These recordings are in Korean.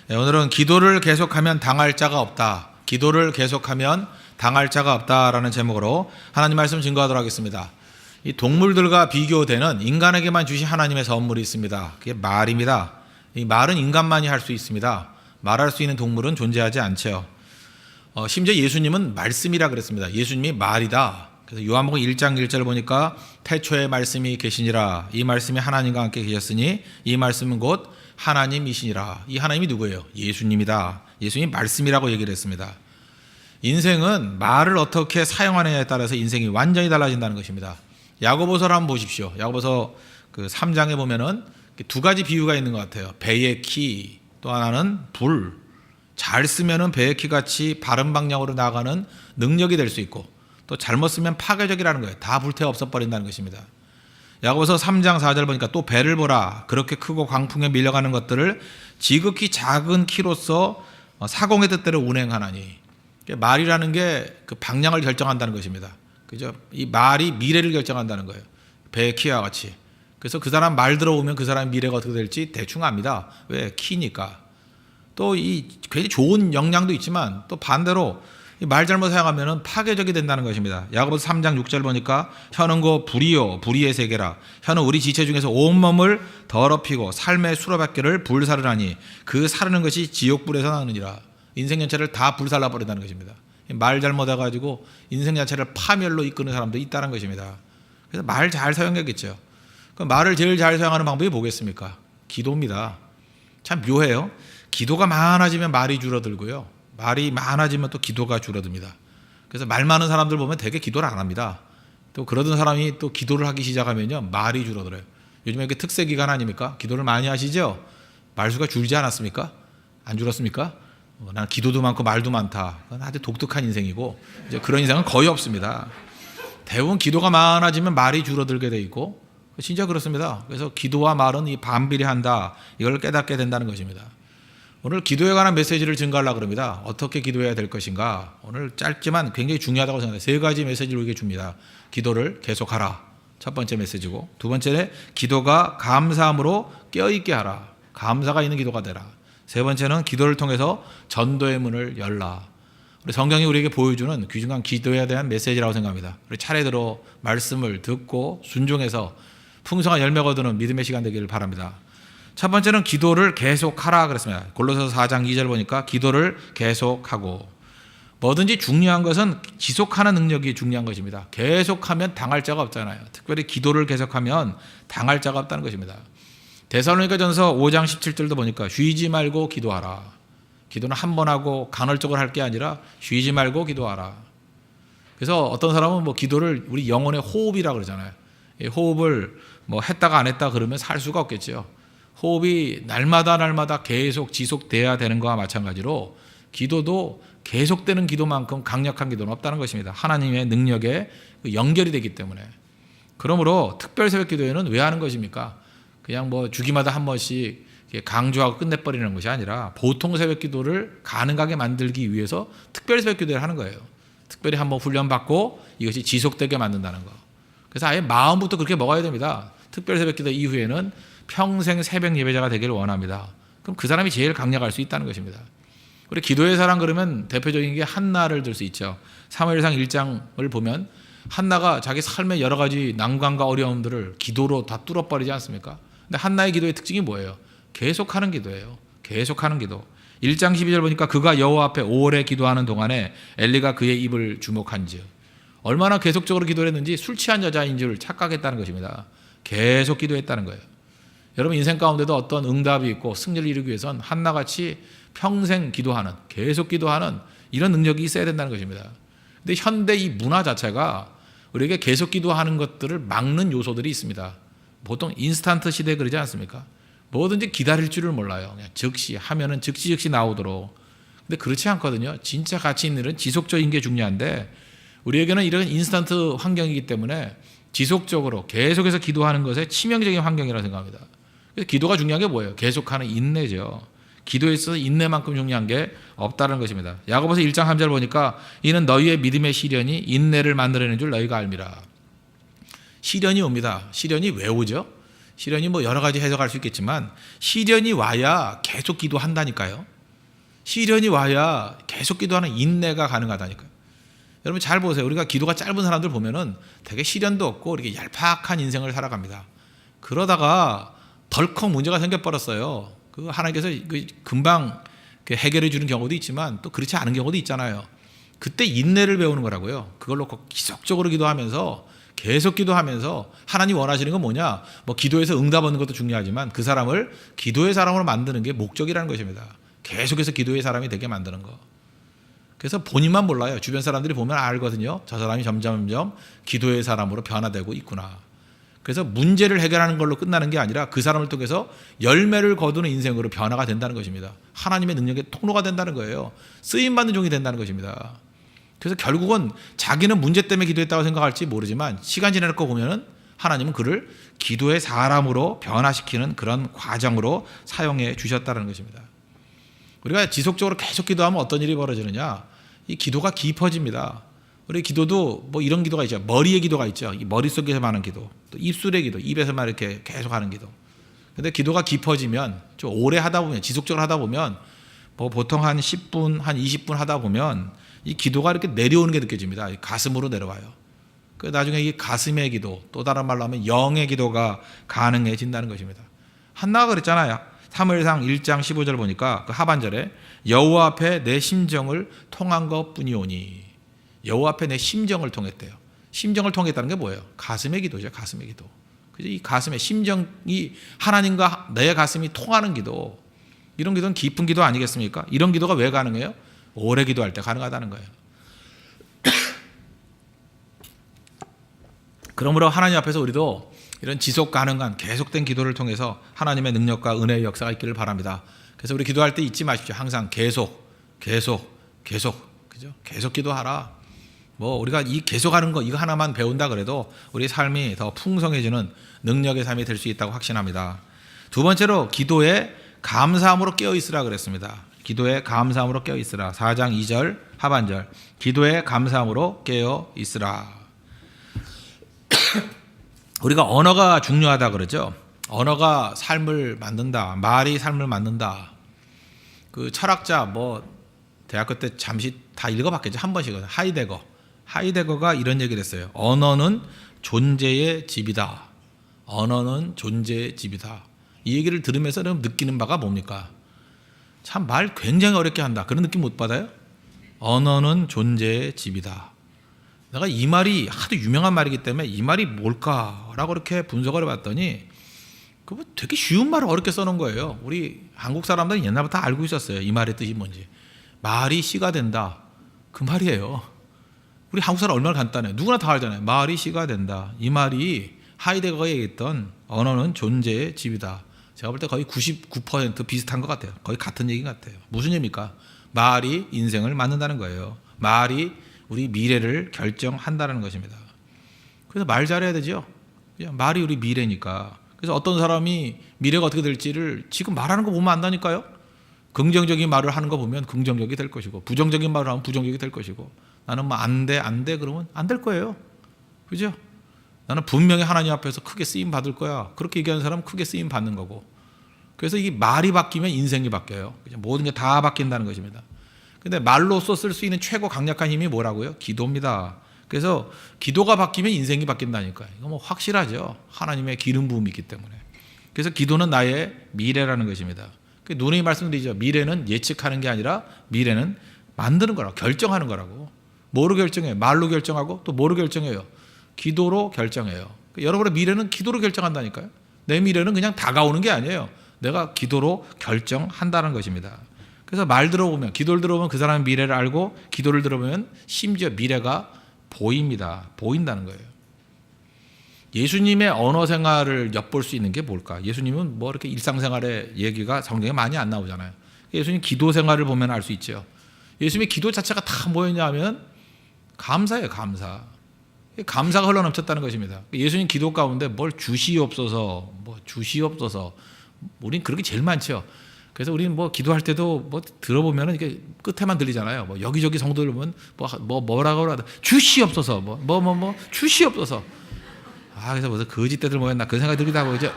네, 오늘은 기도를 계속하면 당할 자가 없다. 기도를 계속하면 당할 자가 없다라는 제목으로 하나님 말씀 증거하도록 하겠습니다. 이 동물들과 비교되는 인간에게만 주신 하나님의 선물이 있습니다. 그게 말입니다. 이 말은 인간만이 할 수 있습니다. 말할 수 있는 동물은 존재하지 않죠. 심지어 예수님은 말씀이라 그랬습니다. 예수님이 말이다. 그래서 요한복음 1장 1절 보니까 태초에 말씀이 계시니라. 이 말씀이 하나님과 함께 계셨으니 이 말씀은 곧 하나님이시니라. 이 하나님이 누구예요? 예수님이다. 예수님이 말씀이라고 얘기를 했습니다. 인생은 말을 어떻게 사용하느냐에 따라서 인생이 완전히 달라진다는 것입니다. 야고보서를 한번 보십시오. 야고보서 3장에 보면은 두 가지 비유가 있는 것 같아요. 배의 키, 또 하나는 불. 잘 쓰면은 배의 키 같이 바른 방향으로 나가는 능력이 될 수 있고, 또 잘못 쓰면 파괴적이라는 거예요. 다 불태워 없애버린다는 것입니다. 야고보서 3장 4절 보니까 또 배를 보라. 그렇게 크고 광풍에 밀려가는 것들을 지극히 작은 키로서 사공의 뜻대로 운행하나니. 말이라는 게 그 방향을 결정한다는 것입니다. 그죠? 이 말이 미래를 결정한다는 거예요. 배의 키와 같이. 그래서 그 사람 말 들어오면 그 사람의 미래가 어떻게 될지 대충 압니다. 왜? 키니까. 또 이 굉장히 좋은 영향도 있지만 또 반대로 말 잘못 사용하면 파괴적이 된다는 것입니다. 야고보서 3장 6절 보니까 혀는 고 불이요 불의의 세계라. 혀는 우리 지체 중에서 온몸을 더럽히고 삶의 수로바퀴를 불사르나니 그 사르는 것이 지옥불에서 나느니라. 인생 전체를 다 불살라 버린다는 것입니다. 말 잘못해가지고 인생 자체를 파멸로 이끄는 사람도 있다는 것입니다. 그래서 말 잘 사용해야겠죠. 그 말을 제일 잘 사용하는 방법이 뭐겠습니까? 기도입니다. 참 묘해요. 기도가 많아지면 말이 줄어들고요. 말이 많아지면 또 기도가 줄어듭니다. 그래서 말 많은 사람들 보면 되게 기도를 안 합니다. 또 그러던 사람이 또 기도를 하기 시작하면요, 말이 줄어들어요. 요즘에 이게 특세 기간 아닙니까? 기도를 많이 하시죠? 말수가 줄지 않았습니까? 안 줄었습니까? 난 기도도 많고 말도 많다. 그건 아주 독특한 인생이고, 이제 그런 인생은 거의 없습니다. 대부분 기도가 많아지면 말이 줄어들게 돼 있고, 진짜 그렇습니다. 그래서 기도와 말은 이 반비례한다. 이걸 깨닫게 된다는 것입니다. 오늘 기도에 관한 메시지를 증가하려고 합니다. 어떻게 기도해야 될 것인가. 오늘 짧지만 굉장히 중요하다고 생각해요. 세 가지 메시지를 우리에게 줍니다. 기도를 계속하라. 첫 번째 메시지고, 두 번째는 기도가 감사함으로 깨어있게 하라. 감사가 있는 기도가 되라. 세 번째는 기도를 통해서 전도의 문을 열라. 우리 성경이 우리에게 보여주는 귀중한 기도에 대한 메시지라고 생각합니다. 우리 차례대로 말씀을 듣고 순종해서 풍성한 열매가 얻는 믿음의 시간 되기를 바랍니다. 첫 번째는 기도를 계속하라 그랬습니다. 골로새서 4장 2절 보니까 기도를 계속하고, 뭐든지 중요한 것은 지속하는 능력이 중요한 것입니다. 계속하면 당할 자가 없잖아요. 특별히 기도를 계속하면 당할 자가 없다는 것입니다. 데살로니가전서 5장 17절도 보니까 쉬지 말고 기도하라. 기도는 한 번 하고 간헐적으로 할 게 아니라 쉬지 말고 기도하라. 그래서 어떤 사람은 뭐 기도를 우리 영혼의 호흡이라고 그러잖아요. 이 호흡을 뭐 했다가 안 했다 그러면 살 수가 없겠죠. 호흡이 날마다 계속 지속돼야 되는 것과 마찬가지로 기도도 계속되는 기도만큼 강력한 기도는 없다는 것입니다. 하나님의 능력에 연결이 되기 때문에. 그러므로 특별 새벽 기도회는 왜 하는 것입니까? 그냥 뭐 주기마다 한 번씩 강조하고 끝내버리는 것이 아니라 보통 새벽 기도를 가능하게 만들기 위해서 특별 새벽 기도를 하는 거예요. 특별히 한번 훈련받고 이것이 지속되게 만든다는 거. 그래서 아예 마음부터 그렇게 먹어야 됩니다. 특별 새벽 기도 이후에는 평생 새벽 예배자가 되기를 원합니다. 그럼 그 사람이 제일 강력할 수 있다는 것입니다. 우리 기도의 사람 그러면 대표적인 게 한나를 들 수 있죠. 사무엘상 1장을 보면 한나가 자기 삶의 여러 가지 난관과 어려움들을 기도로 다 뚫어버리지 않습니까? 근데 한나의 기도의 특징이 뭐예요? 계속하는 기도예요. 계속하는 기도. 1장 12절 보니까 그가 여호와 앞에 오래 기도하는 동안에 엘리가 그의 입을 주목한즉. 얼마나 계속적으로 기도를 했는지 술 취한 여자인 줄 착각했다는 것입니다. 계속 기도했다는 거예요. 여러분 인생 가운데도 어떤 응답이 있고 승리를 이루기 위해서는 한나같이 평생 기도하는, 계속 기도하는 이런 능력이 있어야 된다는 것입니다. 근데 현대 이 문화 자체가 우리에게 계속 기도하는 것들을 막는 요소들이 있습니다. 보통 인스턴트 시대에 그러지 않습니까? 뭐든지 기다릴 줄을 몰라요. 그냥 즉시 하면은 즉시 나오도록. 근데 그렇지 않거든요. 진짜 가치 있는 일은 지속적인 게 중요한데 우리에게는 이런 인스턴트 환경이기 때문에 지속적으로 계속해서 기도하는 것에 치명적인 환경이라고 생각합니다. 그래서 기도가 중요한 게 뭐예요? 계속하는 인내죠. 기도에 있어서 인내만큼 중요한 게 없다는 것입니다. 야고보서 1장 3절 보니까 이는 너희의 믿음의 시련이 인내를 만들어내는 줄 너희가 알미라. 시련이 옵니다. 시련이 왜 오죠? 시련이 뭐 여러 가지 해석할 수 있겠지만 시련이 와야 계속 기도한다니까요. 시련이 와야 계속 기도하는 인내가 가능하다니까요. 여러분 잘 보세요. 우리가 기도가 짧은 사람들 보면은 되게 시련도 없고 이렇게 얄팍한 인생을 살아갑니다. 그러다가 덜컥 문제가 생겨버렸어요. 그 하나님께서 금방 해결해 주는 경우도 있지만 또 그렇지 않은 경우도 있잖아요. 그때 인내를 배우는 거라고요. 그걸 놓고 기적적으로 기도하면서 계속 기도하면서 하나님 원하시는 건 뭐냐? 뭐 기도해서 응답 얻는 것도 중요하지만 그 사람을 기도의 사람으로 만드는 게 목적이라는 것입니다. 계속해서 기도의 사람이 되게 만드는 거. 그래서 본인만 몰라요. 주변 사람들이 보면 알거든요. 저 사람이 점점 기도의 사람으로 변화되고 있구나. 그래서 문제를 해결하는 걸로 끝나는 게 아니라 그 사람을 통해서 열매를 거두는 인생으로 변화가 된다는 것입니다. 하나님의 능력의 통로가 된다는 거예요. 쓰임받는 종이 된다는 것입니다. 그래서 결국은 자기는 문제 때문에 기도했다고 생각할지 모르지만 시간 지나고 보면은 하나님은 그를 기도의 사람으로 변화시키는 그런 과정으로 사용해 주셨다는 것입니다. 우리가 지속적으로 계속 기도하면 어떤 일이 벌어지느냐? 이 기도가 깊어집니다. 우리 기도도 뭐 이런 기도가 있죠. 머리의 기도가 있죠. 이 머릿속에서 하는 기도, 또 입술의 기도, 입에서만 이렇게 계속 하는 기도. 근데 기도가 깊어지면 좀 오래 하다 보면, 지속적으로 하다 보면 뭐 보통 한 10분, 한 20분 하다 보면 이 기도가 이렇게 내려오는 게 느껴집니다. 가슴으로 내려와요. 그 나중에 이 가슴의 기도, 또 다른 말로 하면 영의 기도가 가능해진다는 것입니다. 한나가 그랬잖아요. 사무엘상 1장 15절 보니까 그 하반절에 여호와 앞에 내 심정을 통한 것뿐이오니, 여호와 앞에 내 심정을 통했대요. 심정을 통했다는 게 뭐예요? 가슴의 기도죠. 가슴의 기도. 그죠? 이 가슴의 심정이 하나님과 내 가슴이 통하는 기도, 이런 기도는 깊은 기도 아니겠습니까? 이런 기도가 왜 가능해요? 오래 기도할 때 가능하다는 거예요. 그러므로 하나님 앞에서 우리도 이런 지속 가능한 계속된 기도를 통해서 하나님의 능력과 은혜의 역사가 있기를 바랍니다. 그래서 우리 기도할 때 잊지 마십시오. 항상 계속, 그죠? 계속 기도하라. 뭐 우리가 이 계속하는 거 이거 하나만 배운다 그래도 우리 삶이 더 풍성해지는 능력의 삶이 될 수 있다고 확신합니다. 두 번째로 기도에 감사함으로 깨어 있으라 그랬습니다. 기도에 감사함으로 깨어 있으라. 4장 2절 하반절. 기도에 감사함으로 깨어 있으라. 우리가 언어가 중요하다 그러죠. 언어가 삶을 만든다. 말이 삶을 만든다. 그 철학자 뭐 대학교 때 잠시 다 읽어봤겠죠. 한 번씩은. 하이데거가 이런 얘기를 했어요. 언어는 존재의 집이다. 언어는 존재의 집이다. 이 얘기를 들으면서 느끼는 바가 뭡니까? 참 말 굉장히 어렵게 한다. 그런 느낌 못 받아요? 언어는 존재의 집이다. 내가 이 말이 하도 유명한 말이기 때문에 이 말이 뭘까라고 이렇게 분석을 해봤더니 그거 되게 쉬운 말을 어렵게 써놓은 거예요. 우리 한국 사람들은 옛날부터 알고 있었어요. 이 말의 뜻이 뭔지. 말이 씨가 된다. 그 말이에요. 우리 한국 사람 얼마나 간단해요. 누구나 다 알잖아요. 말이 씨가 된다. 이 말이 하이데거가 얘기했던 언어는 존재의 집이다. 제가 볼 때 거의 99% 비슷한 것 같아요. 거의 같은 얘기 같아요. 무슨 얘기입니까? 말이 인생을 만든다는 거예요. 말이 우리 미래를 결정한다는 것입니다. 그래서 말 잘해야 되죠. 말이 우리 미래니까. 그래서 어떤 사람이 미래가 어떻게 될지를 지금 말하는 거 보면 안다니까요. 긍정적인 말을 하는 거 보면 긍정적이 될 것이고, 부정적인 말을 하면 부정적이 될 것이고, 나는 뭐 안 돼 그러면 안 될 거예요. 그죠? 나는 분명히 하나님 앞에서 크게 쓰임 받을 거야. 그렇게 얘기하는 사람은 크게 쓰임 받는 거고. 그래서 이 말이 바뀌면 인생이 바뀌어요. 모든 게 다 바뀐다는 것입니다. 근데 말로써 쓸 수 있는 최고 강력한 힘이 뭐라고요? 기도입니다. 그래서 기도가 바뀌면 인생이 바뀐다니까요. 이거 뭐 확실하죠. 하나님의 기름 부음이 있기 때문에. 그래서 기도는 나의 미래라는 것입니다. 누누이 말씀드리죠. 미래는 예측하는 게 아니라 미래는 만드는 거라고, 결정하는 거라고. 뭐로 결정해요? 말로 결정하고 또 뭐로 결정해요? 기도로 결정해요. 여러분의 미래는 기도로 결정한다니까요. 내 미래는 그냥 다가오는 게 아니에요. 내가 기도로 결정한다는 것입니다. 그래서 말 들어보면, 기도를 들어보면 그 사람의 미래를 알고, 기도를 들어보면 심지어 미래가 보입니다. 보인다는 거예요. 예수님의 언어 생활을 엿볼 수 있는 게 뭘까? 예수님은 뭐 이렇게 일상생활의 얘기가 성경에 많이 안 나오잖아요. 예수님 기도 생활을 보면 알 수 있죠. 예수님의 기도 자체가 다 뭐였냐면 감사예요. 감사가 흘러넘쳤다는 것입니다. 예수님 기도 가운데 뭘 주시옵소서, 우린 그런 게 제일 많죠. 그래서 우리는 뭐 기도할 때도 뭐 들어보면은 이게 끝에만 들리잖아요. 뭐 여기저기 성도들 보면 뭐라고 하다 주시옵소서, 주시옵소서. 그래서 무슨 거짓대들 모였나 그런 생각이 들기도 하고, 그죠?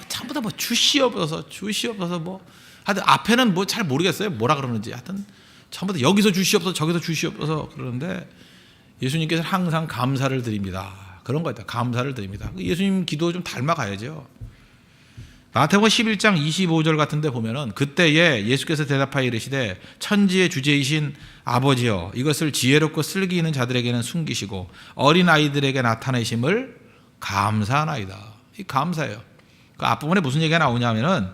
전부 다 뭐 주시옵소서, 하여튼 앞에는 뭐 잘 모르겠어요. 뭐라 그러는지. 하여튼 처음부터 여기서 주시옵소서 저기서 주시옵소서 그러는데 예수님께서는 항상 감사를 드립니다. 그런 거 있다. 감사를 드립니다. 예수님 기도 좀 닮아가야죠. 마태복음 11장 25절 같은 데 보면은 그때에 예수께서 대답하여 이르시되 천지의 주제이신 아버지여 이것을 지혜롭고 슬기 있는 자들에게는 숨기시고 어린 아이들에게 나타내심을 감사하나이다. 이 감사예요. 그 앞부분에 무슨 얘기가 나오냐면은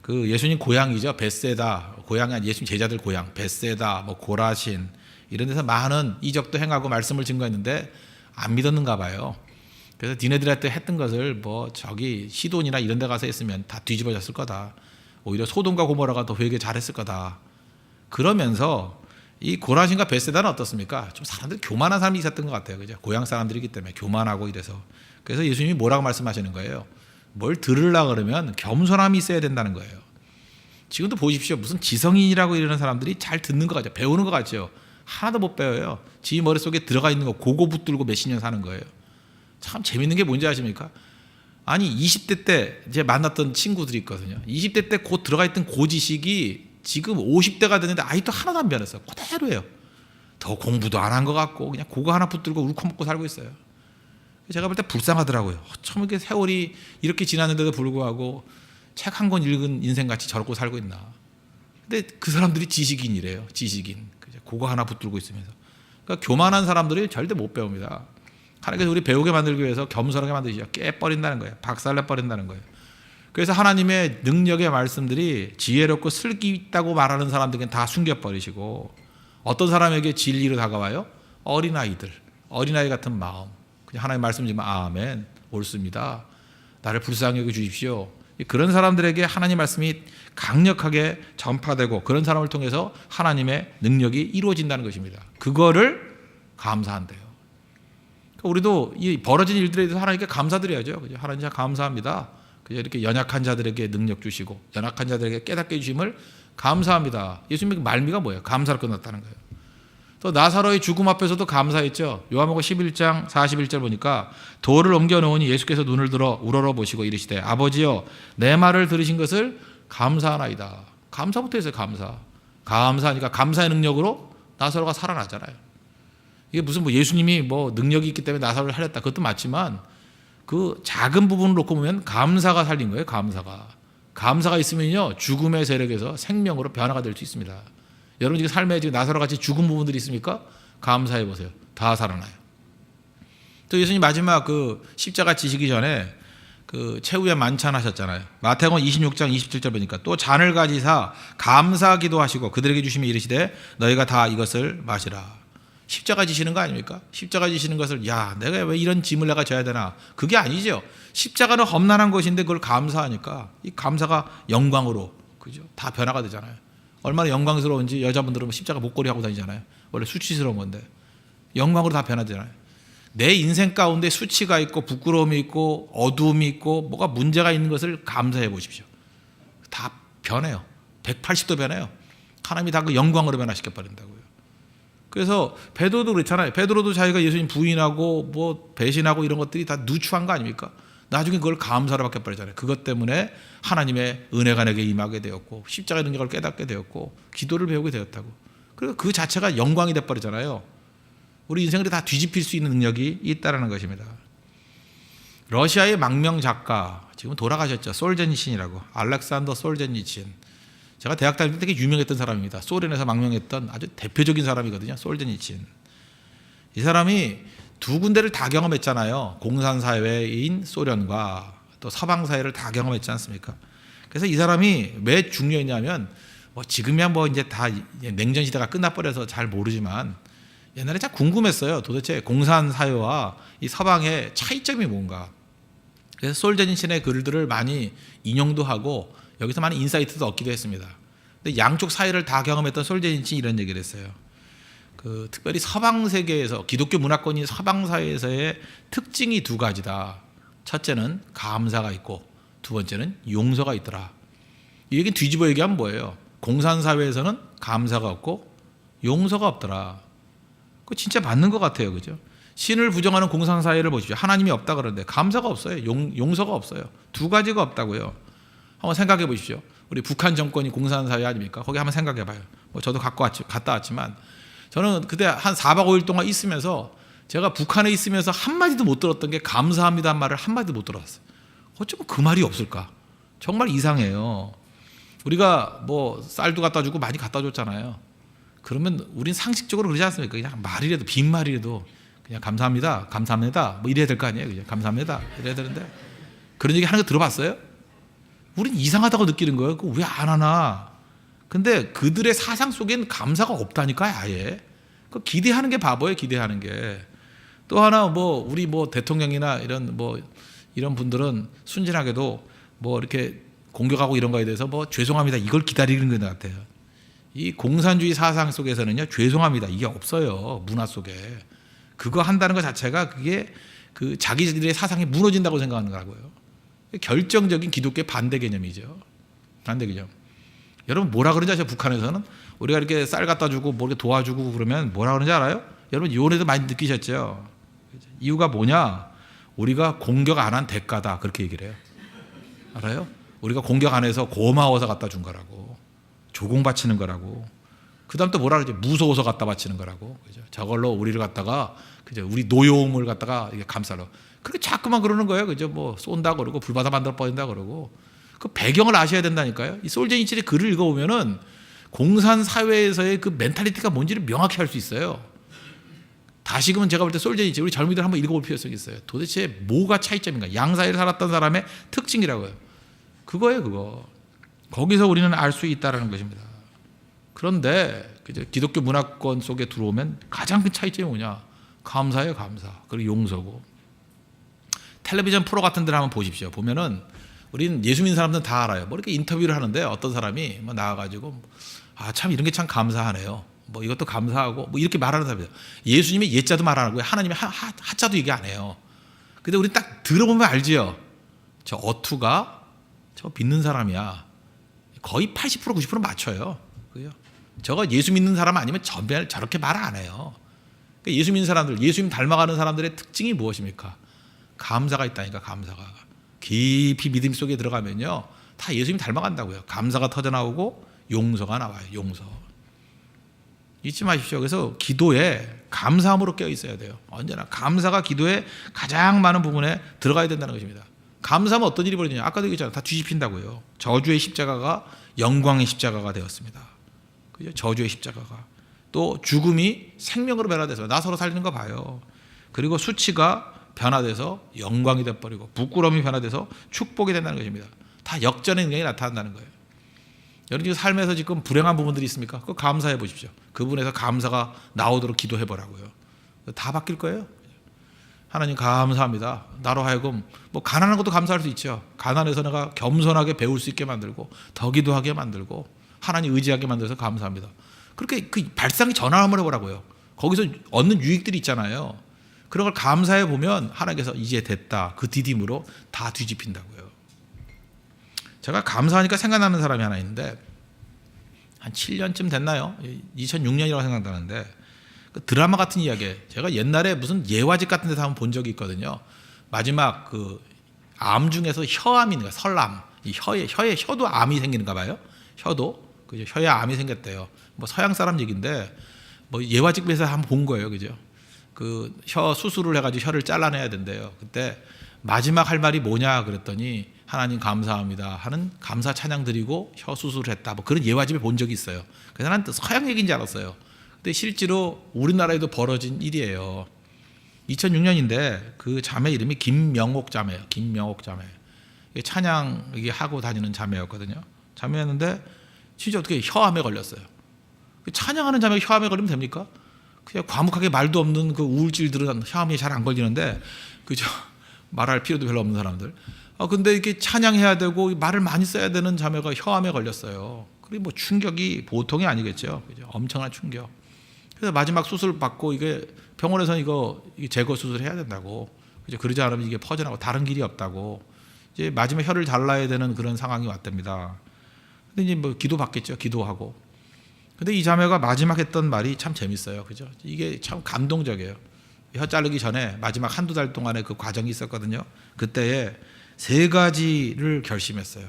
그 예수님 고향이죠. 벳세다. 고향이 아니라 예수님 제자들 고향. 벳세다, 뭐 고라신 이런 데서 많은 이적도 행하고 말씀을 증거했는데 안 믿었는가 봐요. 그래서 니네들한테 했던 것을 뭐 저기 시돈이나 이런 데 가서 했으면 다 뒤집어졌을 거다. 오히려 소돔과 고모라가 더 회개 잘했을 거다. 그러면서 이 고라신과 벳세다는 어떻습니까? 좀 사람들이 교만한 사람이 있었던 것 같아요. 그죠? 고향 사람들이기 때문에 교만하고 이래서. 그래서 예수님이 뭐라고 말씀하시는 거예요? 뭘 들으려고 그러면 겸손함이 있어야 된다는 거예요. 지금도 보십시오. 무슨 지성인이라고 이러는 사람들이 잘 듣는 것 같죠. 배우는 것 같죠. 하나도 못 배워요. 지 머릿속에 들어가 있는 거 그거 붙들고 몇십 년 사는 거예요. 참 재밌는 게 뭔지 아십니까? 아니 20대 때 이제 만났던 친구들이 있거든요. 20대 때 곧 들어가 있던 그 지식이 지금 50대가 됐는데 아직도 하나도 안 변했어요. 그대로예요. 더 공부도 안 한 것 같고 그냥 그거 하나 붙들고 울컥먹고 살고 있어요. 제가 볼 때 불쌍하더라고요. 참 이렇게 세월이 이렇게 지났는데도 불구하고 책 한 권 읽은 인생같이 저렇게 살고 있나. 근데 그 사람들이 지식인이래요. 지식인. 그거 하나 붙들고 있으면서. 그러니까 교만한 사람들이 절대 못 배웁니다. 하나님께서 우리 배우게 만들기 위해서 겸손하게 만드시죠. 깨버린다는 거예요. 박살내버린다는 거예요. 그래서 하나님의 능력의 말씀들이 지혜롭고 슬기 있다고 말하는 사람들에게는 다 숨겨버리시고 어떤 사람에게 진리로 다가와요? 어린아이들. 어린아이 같은 마음. 그냥 하나님 말씀 드리면 아멘. 옳습니다. 나를 불쌍히 여겨 주십시오. 그런 사람들에게 하나님 말씀이 강력하게 전파되고 그런 사람을 통해서 하나님의 능력이 이루어진다는 것입니다. 그거를 감사한대요. 우리도 이 벌어진 일들에 대해서 하나님께 감사드려야죠. 그죠? 하나님 감사합니다. 그죠? 이렇게 연약한 자들에게 능력 주시고 연약한 자들에게 깨닫게 해주심을 감사합니다. 예수님의 말미가 뭐예요? 감사로 끝났다는 거예요. 또 나사로의 죽음 앞에서도 감사했죠. 요한복음 11장 41절 보니까 돌을 옮겨 놓으니 예수께서 눈을 들어 우러러 보시고 이르시되 아버지여 내 말을 들으신 것을 감사하나이다. 감사부터 했어요. 감사하니까 감사의 능력으로 나사로가 살아나잖아요. 이게 무슨 뭐 예수님이 뭐 능력이 있기 때문에 나사로를 살렸다. 그것도 맞지만 그 작은 부분을 놓고 보면 감사가 살린 거예요. 감사가 있으면요 죽음의 세력에서 생명으로 변화가 될 수 있습니다. 여러분 지금 삶에 지금 나사로 같이 죽은 부분들이 있습니까? 감사해 보세요. 다 살아나요. 또 예수님 마지막 그 십자가 지시기 전에 그 최후의 만찬 하셨잖아요. 마태복음 26장 27절 보니까 또 잔을 가지사 감사기도 하시고 그들에게 주시며 이르시되 너희가 다 이것을 마시라. 십자가 지시는 거 아닙니까? 십자가 지시는 것을 야 내가 왜 이런 짐을 내가 져야 되나. 그게 아니죠. 십자가는 험난한 것인데 그걸 감사하니까 이 감사가 영광으로 그죠? 다 변화가 되잖아요. 얼마나 영광스러운지 여자분들은 십자가 목걸이 하고 다니잖아요. 원래 수치스러운 건데 영광으로 다 변화되잖아요. 내 인생 가운데 수치가 있고 부끄러움이 있고 어두움이 있고 뭐가 문제가 있는 것을 감사해 보십시오. 다 변해요. 180도 변해요. 하나님이 다 그 영광으로 변화시켜 버린다고요. 그래서 베드로도 그렇잖아요. 베드로도 자기가 예수님 부인하고 뭐 배신하고 이런 것들이 다 누추한 거 아닙니까? 나중에 그걸 감사로 바뀌어버리잖아요. 그것 때문에 하나님의 은혜가 내게 임하게 되었고 십자가의 능력을 깨닫게 되었고 기도를 배우게 되었다고. 그리고 그 자체가 영광이 돼버리잖아요. 우리 인생을 다 뒤집힐 수 있는 능력이 있다는 것입니다. 러시아의 망명 작가 지금 돌아가셨죠. 솔제니친이라고. 알렉산더 솔제니친. 제가 대학 다닐 때 되게 유명했던 사람입니다. 소련에서 망명했던 아주 대표적인 사람이거든요. 솔제니친. 이 사람이 두 군데를 다 경험했잖아요. 공산사회인 소련과 또 서방사회를 다 경험했지 않습니까? 그래서 이 사람이 왜 중요했냐면 뭐 지금이야 뭐 이제 다 냉전 시대가 끝나버려서 잘 모르지만 옛날에 참 궁금했어요. 도대체 공산사회와 이 서방의 차이점이 뭔가. 그래서 솔제니친의 글들을 많이 인용도 하고 여기서 많은 인사이트도 얻기도 했습니다. 근데 양쪽 사회를 다 경험했던 솔제니친이 이런 얘기를 했어요. 그 특별히 서방 세계에서 기독교 문화권인 서방 사회에서의 특징이 두 가지다. 첫째는 감사가 있고 두 번째는 용서가 있더라. 이 얘기는 뒤집어 얘기하면 뭐예요? 공산 사회에서는 감사가 없고 용서가 없더라. 그거 진짜 맞는 것 같아요, 그죠? 신을 부정하는 공산 사회를 보십시오. 하나님이 없다 그러는데 감사가 없어요. 용서가 없어요. 두 가지가 없다고요. 한번 생각해 보십시오. 우리 북한 정권이 공산사회 아닙니까? 거기 한번 생각해봐요. 뭐 저도 갔다 왔지만 저는 그때 한 4박 5일 동안 있으면서 제가 북한에 있으면서 한마디도 못 들었던 게 감사합니다 말을 한마디도 못 들었어요. 어쩌면 그 말이 없을까? 정말 이상해요. 우리가 뭐 쌀도 갖다 주고 많이 갖다 줬잖아요. 그러면 우린 상식적으로 그러지 않습니까? 그냥 말이라도 빈말이라도 그냥 감사합니다, 감사합니다 뭐 이래야 될 거 아니에요. 그냥 감사합니다 이래야 되는데 그런 얘기 하는 거 들어봤어요? 우린 이상하다고 느끼는 거예요. 그거 왜 안 하나? 근데 그들의 사상 속엔 감사가 없다니까요. 아예 그 기대하는 게 바보예요. 기대하는 게. 또 하나 뭐 우리 뭐 대통령이나 이런 분들은 순진하게도 뭐 이렇게 공격하고 이런 거에 대해서 뭐 죄송합니다 이걸 기다리는 것 같아요. 이 공산주의 사상 속에서는요 죄송합니다 이게 없어요. 문화 속에 그거 한다는 것 자체가 그게 그 자기들의 사상이 무너진다고 생각하는 거라고요. 결정적인 기독교의 반대 개념이죠. 반대 개념. 여러분 뭐라 그러는지 아세요? 북한에서는 우리가 이렇게 쌀 갖다 주고 뭐 이렇게 도와주고 그러면 뭐라 그러는지 알아요? 여러분 이혼에도 많이 느끼셨죠? 이유가 뭐냐? 우리가 공격 안 한 대가다 그렇게 얘기를 해요. 알아요? 우리가 공격 안 해서 고마워서 갖다 준 거라고. 조공 바치는 거라고. 그 다음 또 뭐라 그러지? 무서워서 갖다 바치는 거라고. 그죠? 저걸로 우리를 갖다가 그죠? 우리 노여움을 갖다가 이게 감싸러. 그렇게 자꾸만 그러는 거예요. 그죠? 뭐 쏜다 그러고 불바다 만들어 버린다 그러고. 그 배경을 아셔야 된다니까요. 이 솔제니치의 글을 읽어보면은 공산 사회에서의 그 멘탈리티가 뭔지를 명확히 알 수 있어요. 다시금은 제가 볼 때 솔제니치 우리 젊은이들 한번 읽어볼 필요성이 있어요. 도대체 뭐가 차이점인가? 양사회를 살았던 사람의 특징이라고요. 그거예요, 그거. 거기서 우리는 알 수 있다라는 것입니다. 그런데 그죠? 기독교 문화권 속에 들어오면 가장 큰 차이점이 뭐냐? 감사예요, 감사. 그리고 용서고. 텔레비전 프로 같은 데를 한번 보십시오. 보면은 우리는 예수 믿는 사람들은 다 알아요. 뭐 이렇게 인터뷰를 하는데 어떤 사람이 뭐 나와가지고 아 참 이런 게 참 감사하네요. 뭐 이것도 감사하고 뭐 이렇게 말하는 사람이에요. 예수님의 예자도 말 안 하고요. 하나님의 하자도 얘기 안 해요. 근데 우리 딱 들어보면 알지요. 저 어투가 저 믿는 사람이야. 거의 80% 90% 맞춰요. 그죠? 저거 예수 믿는 사람 아니면 저렇게 말 안 해요. 그러니까 예수 믿는 사람들, 예수님 닮아가는 사람들의 특징이 무엇입니까? 감사가 있다니까. 감사가 깊이 믿음 속에 들어가면요 다 예수님 닮아간다고요. 감사가 터져나오고 용서가 나와요. 용서 잊지 마십시오. 그래서 기도에 감사함으로 깨어 있어야 돼요. 언제나 감사가 기도에 가장 많은 부분에 들어가야 된다는 것입니다. 감사하면 어떤 일이 벌어지냐? 아까도 얘기했잖아요. 다 뒤집힌다고요. 저주의 십자가가 영광의 십자가가 되었습니다. 그죠? 저주의 십자가가. 또 죽음이 생명으로 변화돼서 나 서로 살리는 거 봐요. 그리고 수치가 변화돼서 영광이 돼버리고 부끄러움이 변화돼서 축복이 된다는 것입니다. 다 역전의 능력이 나타난다는 거예요. 여러분 지금 삶에서 지금 불행한 부분들이 있습니까? 그거 감사해 보십시오. 그 부분에서 감사가 나오도록 기도해 보라고요. 다 바뀔 거예요. 하나님 감사합니다. 나로 하여금 뭐 가난한 것도 감사할 수 있죠. 가난해서 내가 겸손하게 배울 수 있게 만들고 더 기도하게 만들고 하나님 의지하게 만들어서 감사합니다. 그렇게 그 발상의 전환을 해보라고요. 거기서 얻는 유익들이 있잖아요. 그런 걸 감사해 보면 하나님께서 이제 됐다. 그 디딤으로 다 뒤집힌다고요. 제가 감사하니까 생각나는 사람이 하나 있는데 한 7년쯤 됐나요? 2006년이라고 생각나는데 그 드라마 같은 이야기에 제가 옛날에 무슨 예화집 같은 데서 한번 본 적이 있거든요. 마지막 그 암 중에서 혀암이 있는 거예요. 설암. 이 혀에 혀도 암이 생기는가 봐요. 혀도 그죠? 혀에 암이 생겼대요. 뭐 서양 사람 얘기인데 뭐 예화집에서 한번 본 거예요. 그죠? 그 혀 수술을 해가지고 혀를 잘라내야 된대요. 그때 마지막 할 말이 뭐냐 그랬더니 하나님 감사합니다 하는 감사 찬양 드리고 혀 수술을 했다. 뭐 그런 예화집에 본 적이 있어요. 그래서 나는 서양 얘기인 줄 알았어요. 근데 실제로 우리나라에도 벌어진 일이에요. 2006년인데 그 자매 이름이 김명옥 자매예요. 김명옥 자매. 찬양 하고 다니는 자매였거든요. 자매였는데 진짜 어떻게 혀암에 걸렸어요. 찬양하는 자매가 혀암에 걸리면 됩니까? 그냥 과묵하게 말도 없는 그 우울질들은 혀암이 잘 안 걸리는데 그죠? 말할 필요도 별로 없는 사람들. 근데 이렇게 찬양해야 되고 말을 많이 써야 되는 자매가 혀암에 걸렸어요. 그리고 뭐 충격이 보통이 아니겠죠. 그죠? 엄청난 충격. 그래서 마지막 수술 받고 이게 병원에서는 이거 제거 수술해야 된다고. 그죠? 그러지 않으면 이게 퍼져나고 다른 길이 없다고. 이제 마지막 혀를 잘라야 되는 그런 상황이 왔답니다. 근데 이제 뭐 기도 받겠죠. 기도하고. 근데 이 자매가 마지막 했던 말이 참 재밌어요. 그죠? 이게 참 감동적이에요. 혀 자르기 전에 마지막 한두 달 동안의 그 과정이 있었거든요. 그때에 3가지를 결심했어요.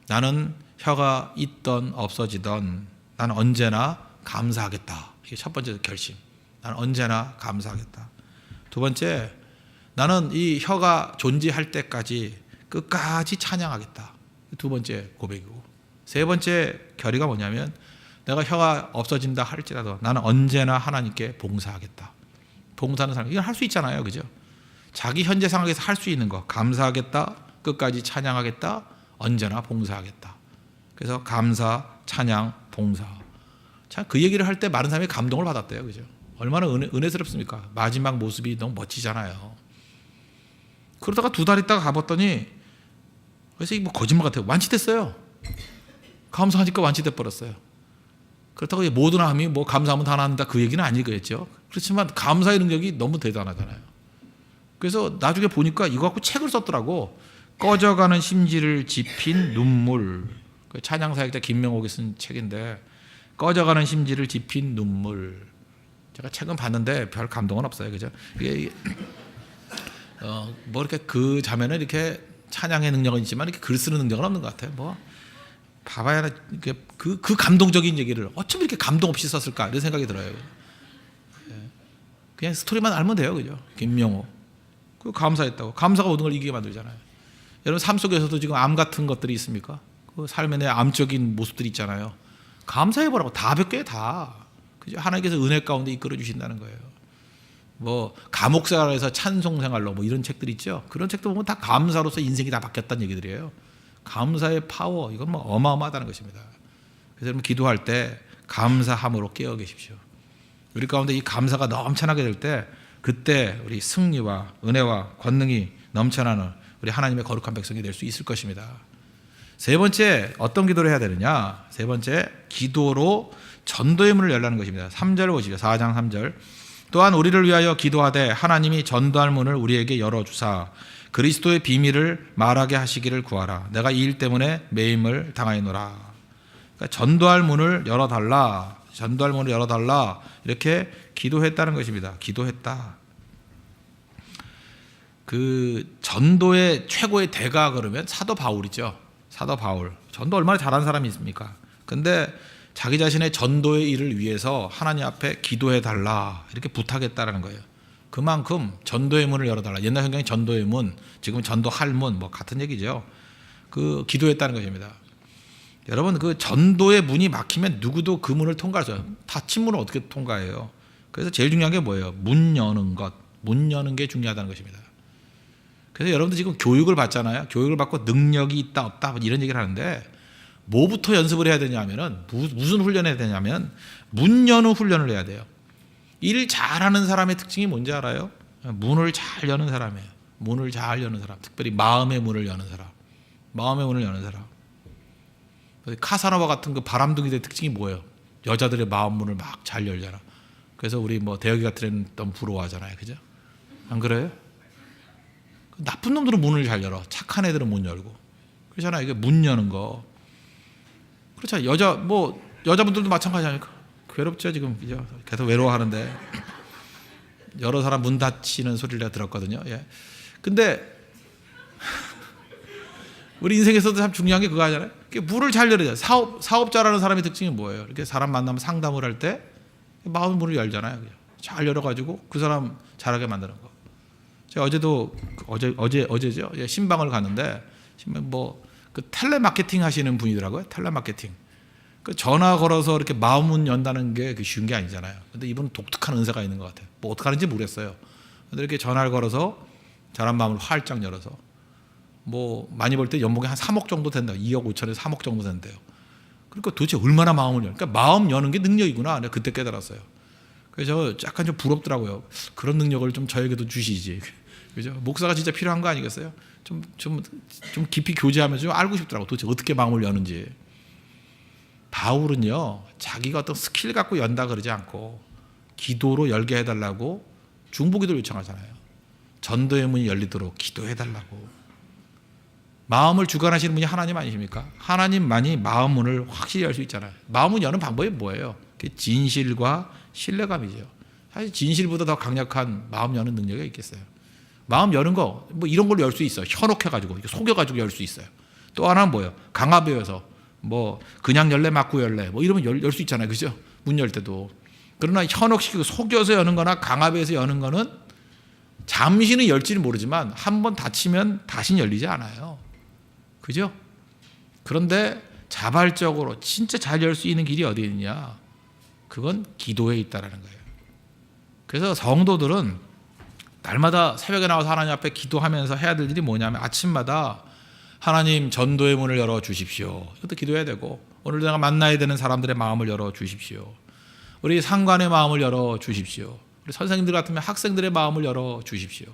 나는 혀가 있던 없어지던 나는 언제나 감사하겠다. 이게 첫 번째 결심. 나는 언제나 감사하겠다. 두 번째, 나는 이 혀가 존재할 때까지 끝까지 찬양하겠다. 두 번째 고백이고, 세 번째 결의가 뭐냐면 내가 혀가 없어진다 할지라도 나는 언제나 하나님께 봉사하겠다. 봉사하는 사람, 이건 할 수 있잖아요, 그죠? 자기 현재 상황에서 할 수 있는 거, 감사하겠다, 끝까지 찬양하겠다, 언제나 봉사하겠다. 그래서 감사, 찬양, 봉사. 참 그 얘기를 할 때 많은 사람이 감동을 받았대요, 그죠? 얼마나 은혜스럽습니까? 마지막 모습이 너무 멋지잖아요. 그러다가 2달 있다가 가봤더니, 그래서 이게 뭐 거짓말 같아요. 완치됐어요. 감사하니까 완치돼 버렸어요. 그렇다고 모든 함이 뭐 감사하면 다 나는다 그 얘기는 아니겠죠. 그렇지만 감사의 능력이 너무 대단하잖아요. 그래서 나중에 보니까 이거 갖고 책을 썼더라고. 꺼져가는 심지를 지핀 눈물. 찬양사역자 김명옥이 쓴 책인데, 꺼져가는 심지를 지핀 눈물. 제가 책은 봤는데 별 감동은 없어요, 그죠? 이게 뭐 이렇게 그 자매는 이렇게 찬양의 능력은 있지만 이렇게 글 쓰는 능력은 없는 것 같아요. 뭐 봐봐야 그 감동적인 얘기를 어쩜 이렇게 감동 없이 썼을까 이런 생각이 들어요. 그냥 스토리만 알면 돼요, 그죠? 김명호 그 감사했다고, 감사가 모든 걸 이기게 만들잖아요. 여러분 삶 속에서도 지금 암 같은 것들이 있습니까? 그 삶의 내 암적인 모습들이 있잖아요. 감사해보라고. 다 벗겨요, 다. 그죠? 하나님께서 은혜 가운데 이끌어 주신다는 거예요. 뭐 감옥 생활에서 찬송 생활로 뭐 이런 책들 있죠. 그런 책도 보면 다 감사로서 인생이 다 바뀌었다는 얘기들이에요. 감사의 파워, 이건 뭐 어마어마하다는 것입니다. 그래서 여러분 기도할 때 감사함으로 깨어 계십시오. 우리 가운데 이 감사가 넘쳐나게 될 때, 그때 우리 승리와 은혜와 권능이 넘쳐나는 우리 하나님의 거룩한 백성이 될 수 있을 것입니다. 세 번째, 어떤 기도를 해야 되느냐? 세 번째, 기도로 전도의 문을 열라는 것입니다. 3절 보시죠. 4장 3절. 또한 우리를 위하여 기도하되 하나님이 전도할 문을 우리에게 열어주사 그리스도의 비밀을 말하게 하시기를 구하라. 내가 이 일 때문에 매임을 당하노라. 그러니까 전도할 문을 열어달라. 전도할 문을 열어달라. 이렇게 기도했다는 것입니다. 기도했다. 그 전도의 최고의 대가 그러면 사도 바울이죠. 사도 바울. 전도 얼마나 잘하는 사람이 있습니까? 근데 자기 자신의 전도의 일을 위해서 하나님 앞에 기도해달라 이렇게 부탁했다라는 거예요. 그만큼 전도의 문을 열어달라. 옛날 성경에 전도의 문, 지금 전도할 문, 뭐 같은 얘기죠. 그 기도했다는 것입니다. 여러분, 그 전도의 문이 막히면 누구도 그 문을 통과할 수 없어요. 닫힌 문을 어떻게 통과해요? 그래서 제일 중요한 게 뭐예요? 문 여는 것, 문 여는 게 중요하다는 것입니다. 그래서 여러분들 지금 교육을 받잖아요. 교육을 받고 능력이 있다 없다 이런 얘기를 하는데, 뭐부터 연습을 해야 되냐면은, 무슨 훈련을 해야 되냐면 문 여는 훈련을 해야 돼요. 일 잘하는 사람의 특징이 뭔지 알아요? 문을 잘 여는 사람이에요. 문을 잘 여는 사람, 특별히 마음의 문을 여는 사람. 마음의 문을 여는 사람. 카사노바 같은 그 바람둥이들의 특징이 뭐예요? 여자들의 마음 문을 막 잘 열잖아. 그래서 우리 뭐 대혁이 같은 애는 너무 부러워하잖아요, 그죠? 안 그래요? 나쁜 놈들은 문을 잘 열어. 착한 애들은 못 열고. 그렇잖아요. 이게 문 여는 거. 그렇죠. 여자분들도 마찬가지 아닙니까? 괴롭죠, 지금. 계속 외로워하는데. 여러 사람 문 닫히는 소리를 내가 들었거든요. 예. 근데, 우리 인생에서도 참 중요한 게 그거 하잖아요. 문을 잘 열어야 돼요. 사업자라는 사람의 특징이 뭐예요? 이렇게 사람 만나면 상담을 할 때, 마음 문을 열잖아요. 잘 열어가지고 그 사람 잘하게 만드는 거. 제가 어제죠. 예, 신방을 갔는데, 그 텔레마케팅 하시는 분이더라고요. 텔레마케팅. 그 전화 걸어서 이렇게 마음문 연다는 게 쉬운 게 아니잖아요. 근데 이분은 독특한 은사가 있는 것 같아요. 뭐 어떻게 하는지 모르겠어요. 근데 이렇게 전화를 걸어서 사람 마음을 활짝 열어서, 뭐 많이 벌 때 연봉이 한 3억 정도 된다. 2억 5천에서 3억 정도 된대요. 그러니까 도대체 얼마나 마음을 그러니까 마음 여는 게 능력이구나. 내가 그때 깨달았어요. 그래서 약간 좀 부럽더라고요. 그런 능력을 좀 저에게도 주시지. 그죠? 목사가 진짜 필요한 거 아니겠어요? 좀 깊이 교제하면서 좀 알고 싶더라고. 도대체 어떻게 마음을 여는지. 바울은요, 자기가 어떤 스킬 갖고 연다 그러지 않고 기도로 열게 해달라고 중보기도를 요청하잖아요. 전도의 문이 열리도록 기도해달라고. 마음을 주관하시는 분이 하나님 아니십니까? 하나님만이 마음 문을 확실히 열 수 있잖아요. 마음을 여는 방법이 뭐예요? 진실과 신뢰감이죠. 사실 진실보다 더 강력한 마음 여는 능력이 있겠어요. 마음 여는 거, 뭐 이런 걸로 열 수 있어요. 현혹해가지고, 속여가지고 열 수 있어요. 또 하나는 뭐예요? 강압에 의해서, 뭐 그냥 열래 맞고 열래 뭐 이러면 열 수 있잖아요. 그죠? 문 열 때도. 그러나 현혹시키고 속여서 여는 거나 강압해서 여는 거는 잠시는 열지는 모르지만 한번 닫히면 다시는 열리지 않아요. 그죠? 그런데 자발적으로 진짜 잘 열 수 있는 길이 어디 있느냐? 그건 기도에 있다라는 거예요. 그래서 성도들은 날마다 새벽에 나와서 하나님 앞에 기도하면서 해야 될 일이 뭐냐면 아침마다 하나님 전도의 문을 열어 주십시오. 이것도 기도해야 되고 오늘 내가 만나야 되는 사람들의 마음을 열어 주십시오. 우리 상관의 마음을 열어 주십시오. 우리 선생님들 같으면 학생들의 마음을 열어 주십시오.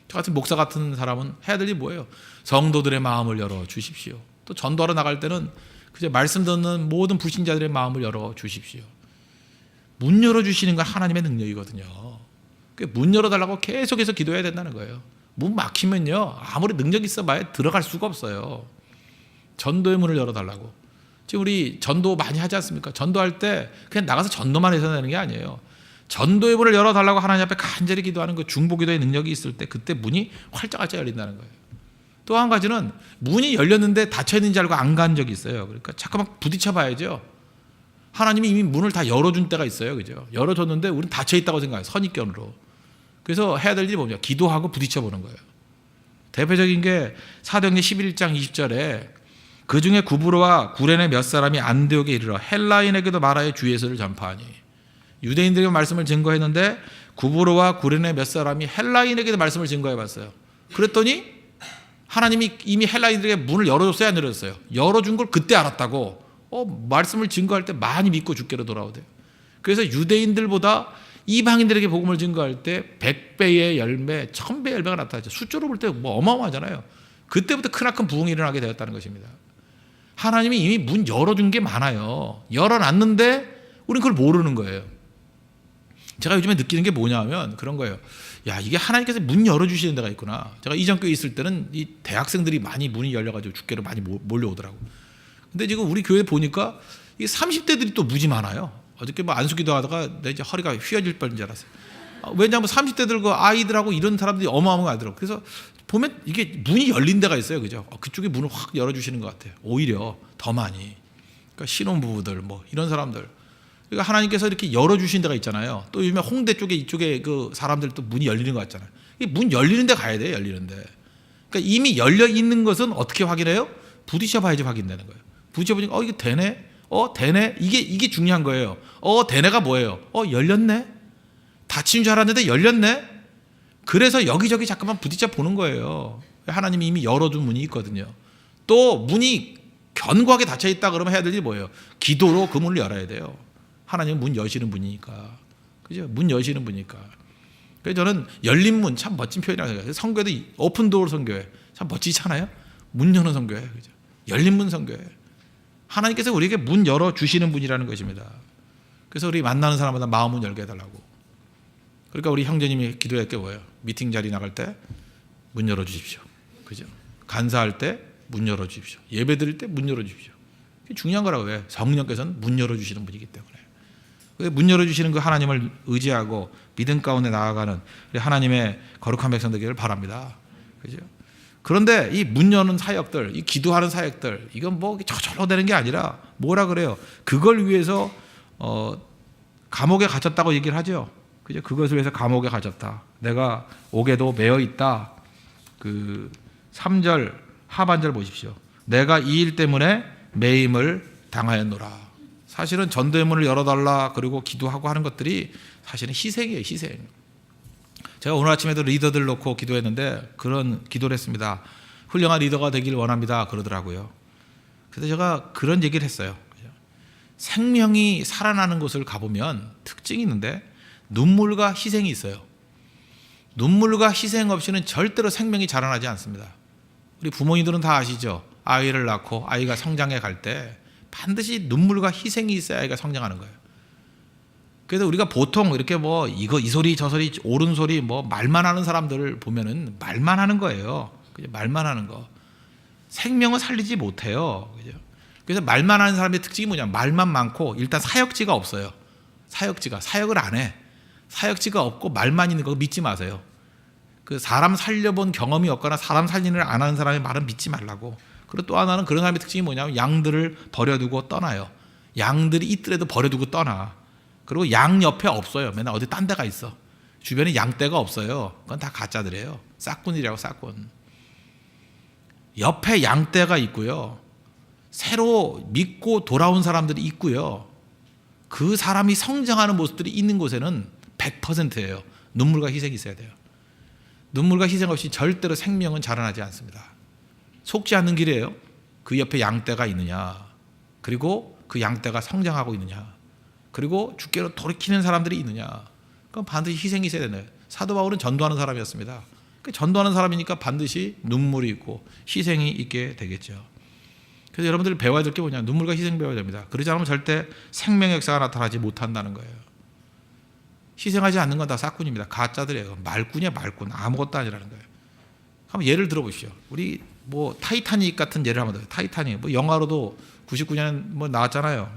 저 같은 목사 같은 사람은 해야 될 일이 뭐예요? 성도들의 마음을 열어 주십시오. 또 전도하러 나갈 때는 그저 말씀 듣는 모든 불신자들의 마음을 열어 주십시오. 문 열어 주시는 건 하나님의 능력이거든요. 문 열어달라고 계속해서 기도해야 된다는 거예요. 문 막히면요 아무리 능력 있어봐야 들어갈 수가 없어요. 전도의 문을 열어달라고. 지금 우리 전도 많이 하지 않습니까? 전도할 때 그냥 나가서 전도만 해서 되는 게 아니에요. 전도의 문을 열어달라고 하나님 앞에 간절히 기도하는 그 중보기도의 능력이 있을 때 그때 문이 활짝활짝 열린다는 거예요. 또 한 가지는 문이 열렸는데 닫혀 있는 줄 알고 안 간 적이 있어요. 그러니까 잠깐만 부딪혀 봐야죠. 하나님이 이미 문을 다 열어준 때가 있어요. 그죠? 열어줬는데 우리는 닫혀 있다고 생각해요. 선입견으로. 그래서 해야 될 일이 뭐냐? 기도하고 부딪혀 보는 거예요. 대표적인 게 사도행전 11장 20절에 그 중에 구브로와 구레네 몇 사람이 안디옥에 이르러 헬라인에게도 말하여 주 예수를 전파하니. 유대인들에게 말씀을 증거했는데 구브로와 구레네 몇 사람이 헬라인에게도 말씀을 증거해 봤어요. 그랬더니 하나님이 이미 헬라인들에게 문을 열어줬어야 안 열어줬어요? 열어준 걸 그때 알았다고. 말씀을 증거할 때 많이 믿고 주께로 돌아오대요. 그래서 유대인들보다 이방인들에게 복음을 증거할 때 100배의 열매, 1000배의 열매가 나타나죠. 숫자로 볼 때 뭐 어마어마하잖아요. 그때부터 크나큰 부흥이 일어나게 되었다는 것입니다. 하나님이 이미 문 열어준 게 많아요. 열어놨는데 우리는 그걸 모르는 거예요. 제가 요즘에 느끼는 게 뭐냐면 그런 거예요. 야, 이게 하나님께서 문 열어주시는 데가 있구나. 제가 이전교회 있을 때는 이 대학생들이 많이 문이 열려가지고 주께로 많이 몰려오더라고요. 근데 지금 우리 교회 보니까 이 30대들이 또 무지 많아요. 어저께 뭐 안수기도 하다가 내 이제 허리가 휘어질 뻔인 줄 알았어요. 왜냐하면 30대들 그 아이들하고 이런 사람들이 어마어마하더라고요. 그래서 보면 이게 문이 열린 데가 있어요. 그죠? 그쪽에 문을 확 열어주시는 것 같아요. 오히려 더 많이. 그러니까 신혼부부들 뭐 이런 사람들. 그러니까 하나님께서 이렇게 열어주신 데가 있잖아요. 또 요즘에 홍대 쪽에 이쪽에 그 사람들 또 문이 열리는 것 같잖아요. 이 문 열리는 데 가야 돼요. 열리는데. 그러니까 이미 열려 있는 것은 어떻게 확인해요? 부딪혀 봐야지 확인되는 거예요. 부딪혀 보니까 이게 되네. 되네. 이게 중요한 거예요. 되네가 뭐예요? 열렸네. 닫힌 줄 알았는데 열렸네. 그래서 여기저기 잠깐만 부딪혀 보는 거예요. 하나님이 이미 열어준 문이 있거든요. 또 문이 견고하게 닫혀 있다 그러면 해야 될 일이 뭐예요? 기도로 그 문을 열어야 돼요. 하나님은 문 여시는 분이니까. 그죠? 문 여시는 분이니까. 그래서 저는 열린 문 참 멋진 표현이라고 생각해요. 성교도 오픈도어 성교회 참 멋지지 않아요? 문 여는 성교회. 그죠? 열린 문 성교회. 하나님께서 우리에게 문 열어주시는 분이라는 것입니다. 그래서 우리 만나는 사람마다 마음을 열게 해달라고. 그러니까 우리 형제님이 기도할 게 뭐예요? 미팅 자리 나갈 때 문 열어주십시오. 그죠? 간사할 때 문 열어주십시오. 예배 드릴 때 문 열어주십시오. 그게 중요한 거라고. 왜? 성령께서는 문 열어주시는 분이기 때문에. 문 열어주시는 그 하나님을 의지하고 믿음 가운데 나아가는 우리 하나님의 거룩한 백성 되기를 바랍니다. 그죠? 그런데 이 문 여는 사역들, 이 기도하는 사역들, 이건 뭐 저절로 되는 게 아니라 뭐라 그래요? 그걸 위해서 감옥에 갇혔다고 얘기를 하죠. 그죠? 그것을 위해서 감옥에 갇혔다. 내가 옥에도 매여 있다. 그 3절 하반절 보십시오. 내가 이 일 때문에 매임을 당하였노라. 사실은 전도의 문을 열어달라 그리고 기도하고 하는 것들이 사실은 희생이에요. 희생. 제가 오늘 아침에도 리더들 놓고 기도했는데 그런 기도를 했습니다. 훌륭한 리더가 되길 원합니다. 그러더라고요. 그래서 제가 그런 얘기를 했어요. 생명이 살아나는 곳을 가보면 특징이 있는데 눈물과 희생이 있어요. 눈물과 희생 없이는 절대로 생명이 자라나지 않습니다. 우리 부모님들은 다 아시죠? 아이를 낳고 아이가 성장해 갈 때 반드시 눈물과 희생이 있어야 아이가 성장하는 거예요. 그래서 우리가 보통 이렇게 뭐 이 소리 저 소리 옳은 소리 뭐 말만 하는 사람들을 보면은 말만 하는 거예요. 그죠? 말만 하는 거. 생명을 살리지 못해요. 그죠? 그래서 말만 하는 사람의 특징이 뭐냐? 말만 많고 일단 사역지가 없어요. 사역을 안 해. 사역지가 없고 말만 있는 거 믿지 마세요. 그 사람 살려본 경험이 없거나 사람 살리는 안 하는 사람의 말은 믿지 말라고. 그리고 또 하나는 그런 사람의 특징이 뭐냐면 양들을 버려두고 떠나요. 양들이 있더라도 버려두고 떠나. 그리고 양 옆에 없어요. 맨날 어디 딴 데가 있어. 주변에 양떼가 없어요. 그건 다 가짜들이에요. 싹꾼이라고 싹꾼. 옆에 양떼가 있고요. 새로 믿고 돌아온 사람들이 있고요. 그 사람이 성장하는 모습들이 있는 곳에는 100%예요. 눈물과 희생이 있어야 돼요. 눈물과 희생 없이 절대로 생명은 자라나지 않습니다. 속지 않는 길이에요. 그 옆에 양떼가 있느냐, 그리고 그 양떼가 성장하고 있느냐, 그리고 주께로 돌이키는 사람들이 있느냐, 그럼 반드시 희생이 있어야 되나요? 사도 바울은 전도하는 사람이었습니다. 전도하는 사람이니까 반드시 눈물이 있고 희생이 있게 되겠죠. 그래서 여러분들이 배워야 될 게 뭐냐, 눈물과 희생 배워야 됩니다. 그러지 않으면 절대 생명의 역사가 나타나지 못한다는 거예요. 희생하지 않는 건 다 싹꾼입니다. 가짜들이에요. 말꾼이야, 말꾼. 아무것도 아니라는 거예요. 한번 예를 들어보시죠. 우리 뭐 타이타닉 같은 예를 한번 들어요. 타이타닉 뭐 영화로도 99년 뭐 나왔잖아요.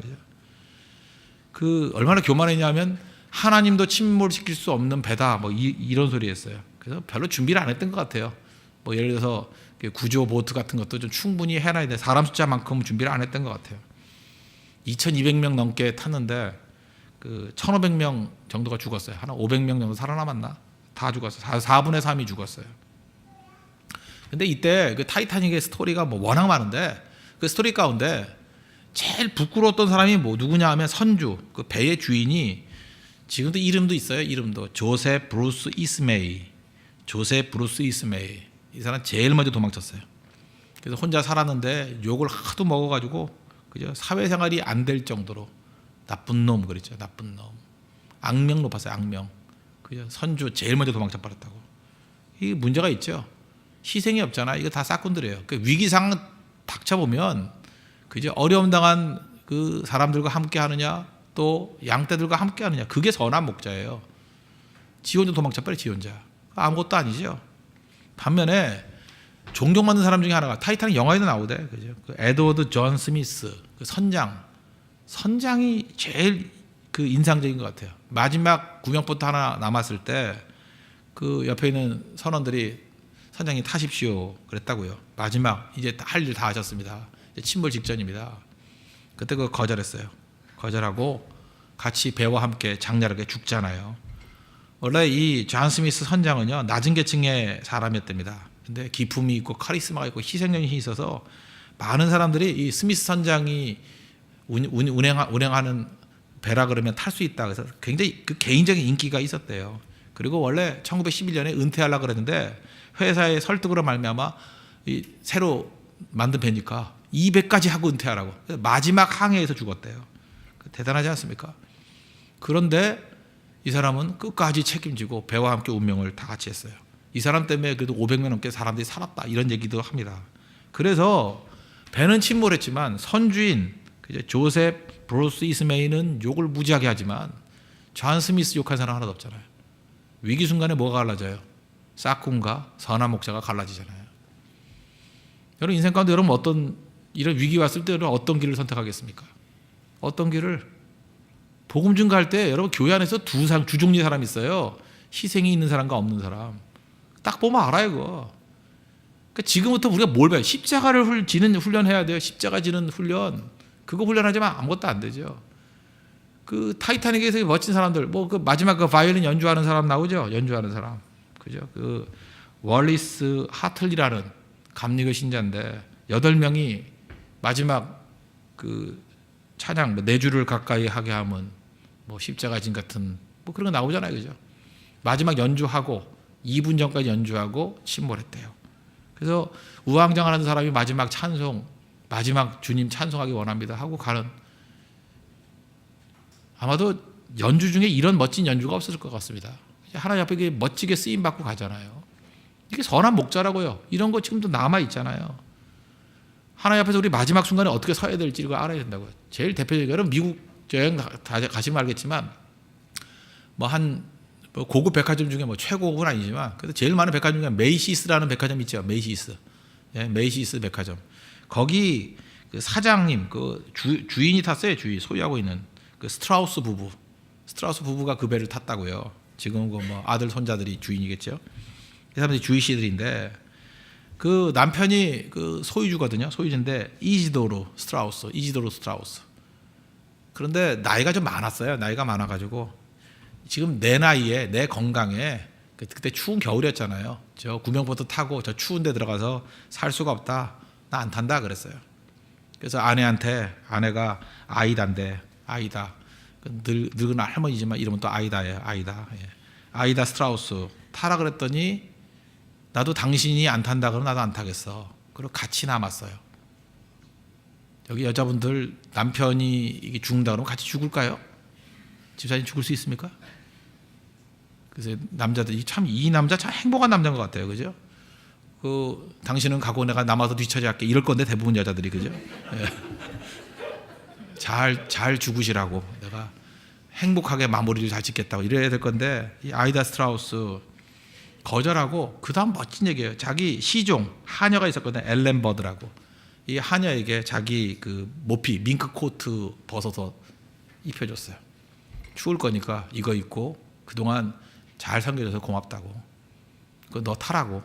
그 얼마나 교만했냐면 하나님도 침몰시킬 수 없는 배다, 뭐 이런 소리였어요. 그래서 별로 준비를 안 했던 것 같아요. 뭐 예를 들어서 구조 보트 같은 것도 좀 충분히 해놔야 돼. 사람 숫자만큼 준비를 안 했던 것 같아요. 2,200명 넘게 탔는데 그 1,500명 정도가 죽었어요. 한 500명 정도 살아남았나? 다 죽었어요. 4분의 3이 죽었어요. 근데 이때 그 타이타닉의 스토리가 뭐 워낙 많은데 그 스토리 가운데 제일 부끄러웠던 사람이 뭐 누구냐 하면 선주, 그 배의 주인이 지금도 이름도 있어요. 이름도 조셉 브루스 이스메이. 조셉 브루스 이스메이. 이 사람 제일 먼저 도망쳤어요. 그래서 혼자 살았는데 욕을 하도 먹어가지고 그죠? 사회생활이 안 될 정도로 나쁜 놈 그랬죠. 나쁜 놈. 악명 높았어요. 악명. 그죠? 선주 제일 먼저 도망쳐 버렸다고. 이게 문제가 있죠. 희생이 없잖아. 이거 다 싹꾼들이에요. 그 위기상 닥쳐보면 그죠? 어려움 당한 그 사람들과 함께 하느냐, 또 양떼들과 함께 하느냐, 그게 선한 목자예요. 지 혼자 도망쳐 버려. 지 혼자. 아무것도 아니죠. 반면에 존경받는 사람 중에 하나가 타이타닉 영화에도 나오대. 그죠? 그 에드워드 존 스미스, 그 선장이 제일 그 인상적인 것 같아요. 마지막 구명보트 하나 남았을 때 그 옆에 있는 선원들이 선장님 타십시오 그랬다고요. 마지막 이제 할 일 다 하셨습니다. 이제 침몰 직전입니다. 그때 그거 거절했어요. 거절하고 같이 배와 함께 장렬하게 죽잖아요. 원래 이 존 스미스 선장은요, 낮은 계층의 사람이었답니다. 근데 기품이 있고 카리스마가 있고 희생정신이 있어서 많은 사람들이 이 스미스 선장이 운행하는 배라 그러면 탈 수 있다. 그래서 굉장히 그 개인적인 인기가 있었대요. 그리고 원래 1911년에 은퇴하려고 그랬는데 회사의 설득으로 말미암아 이 새로 만든 배니까 200까지 하고 은퇴하라고. 마지막 항해에서 죽었대요. 대단하지 않습니까? 그런데 이 사람은 끝까지 책임지고 배와 함께 운명을 다 같이 했어요. 이 사람 때문에 그래도 500명 넘게 사람들이 살았다, 이런 얘기도 합니다. 그래서 배는 침몰했지만 선주인 조셉 브루스 이스메이는 욕을 무지하게 하지만 존 스미스 욕한 사람 하나도 없잖아요. 위기 순간에 뭐가 갈라져요? 싹꾼과 선한 목자가 갈라지잖아요. 여러분 인생 가운데 여러분 어떤 이런 위기 왔을 때 여러분 어떤 길을 선택하겠습니까? 어떤 길을? 복음 증거할 때 여러분 교회 안에서 두 종류의 사람이 있어요. 희생이 있는 사람과 없는 사람. 딱 보면 알아요 그거. 그러니까 지금부터 우리가 뭘 배워요? 십자가를 지는 훈련해야 돼요. 십자가 지는 훈련. 그거 훈련하지만 아무것도 안 되죠. 그 타이타닉에서 멋진 사람들, 뭐 그 마지막 그 바이올린 연주하는 사람 나오죠. 연주하는 사람, 그죠? 그 월리스 하틀리라는 감리교 신자인데 8명이 마지막 그 찬양 뭐 4주를 가까이 하게 하면 뭐 십자가 진 같은 뭐 그런 거 나오잖아요, 그죠? 마지막 연주하고 2분 전까지 연주하고 침몰했대요. 그래서 우왕좌왕하는 사람이 마지막 찬송, 마지막 주님 찬송하기 원합니다 하고 가는, 아마도 연주 중에 이런 멋진 연주가 없었을 것 같습니다. 하나님 앞에 멋지게 쓰임 받고 가잖아요. 이게 선한 목자라고요. 이런 거 지금도 남아 있잖아요. 하나님 앞에서 우리 마지막 순간에 어떻게 서야 될지 이거 알아야 된다고요. 제일 대표적인 거는 미국 여행 가시면 알겠지만 뭐 고급 백화점 중에 뭐 최고급은 아니지만 그래도 제일 많은 백화점 중에 메이시스라는 백화점 있죠. 메이시스. 예, 메이시스 백화점. 거기 그 사장님, 그 주인이 탔어요. 주인 소유하고 있는 그 스트라우스 부부가 그 배를 탔다고요. 지금 그 뭐 아들 손자들이 주인이겠죠. 이 사람들이 주이시들인데 그 남편이 그 소유주거든요. 소유주인데 이지도르 스트라우스. 그런데 나이가 좀 많았어요. 나이가 많아가지고 지금 내 나이에 내 건강에 그때 추운 겨울이었잖아요. 저 구명보트 타고 저 추운데 들어가서 살 수가 없다. 나 안 탄다 그랬어요. 그래서 아내가 아이다인데 아이다. 늙은 할머니지만 이름은 또 아이다예요. 아이다 스트라우스 타라 그랬더니 나도 당신이 안 탄다 그러면 나도 안 타겠어. 그리고 같이 남았어요. 여기 여자분들 남편이 이게 죽는다 그러면 같이 죽을까요? 집사님 죽을 수 있습니까? 그래서 남자들이 이 남자 참 행복한 남자인 것 같아요, 그죠? 당신은 가고 내가 남아서 뒤처리할게 이럴 건데 대부분 여자들이 그죠? 예. 잘 죽으시라고 내가 행복하게 마무리를 잘 짓겠다고 이래야 될 건데 이 아이다 스트라우스 거절하고 그 다음 멋진 얘기예요. 자기 시종 하녀가 있었거든요. 엘렌 버드라고. 이 하녀에게 자기 그 모피 밍크 코트 벗어서 입혀줬어요. 추울 거니까 이거 입고 그동안 잘 섬겨줘서 고맙다고. 그거 너 타라고.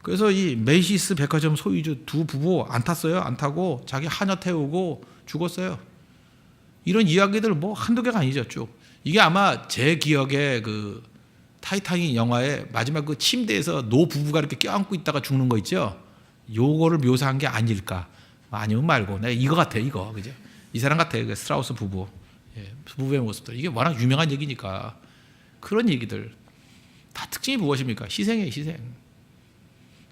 그래서 이 메이시스 백화점 소유주 두 부부 안 탔어요. 안 타고 자기 하녀 태우고 죽었어요. 이런 이야기들 뭐 한두 개가 아니죠. 쭉. 이게 아마 제 기억에 그 타이타닉 영화의 마지막 그 침대에서 노 부부가 이렇게 껴안고 있다가 죽는 거 있죠. 요거를 묘사한 게 아닐까. 아니면 말고 내가 이거 같아 이거 그죠. 이 사람 같아 그 스트라우스 부부. 예, 부부의 모습들 이게 워낙 유명한 얘기니까 그런 얘기들 다 특징이 무엇입니까? 희생이에요. 희생.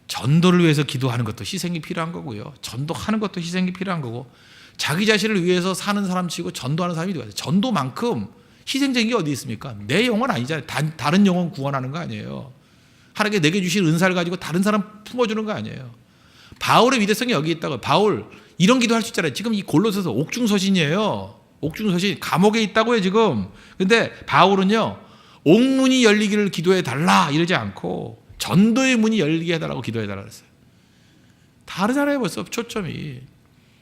전도를 위해서 기도하는 것도 희생이 필요한 거고요. 전도하는 것도 희생이 필요한 거고 자기 자신을 위해서 사는 사람 치고 전도하는 사람이 누가 있어요. 전도만큼 희생적인 게 어디 있습니까? 내 영혼 아니잖아요. 다른 영혼 구원하는 거 아니에요. 하나님께 내게 주신 은사를 가지고 다른 사람 품어주는 거 아니에요. 바울의 위대성이 여기 있다고. 바울 이런 기도할 수 있잖아요. 지금 이 골로새서 옥중서신이에요. 옥중서신 감옥에 있다고요 지금. 근데 바울은요 옥문이 열리기를 기도해 달라 이러지 않고 전도의 문이 열리게 해달라고 기도해 달라 그랬어요. 다르잖아요 벌써 초점이.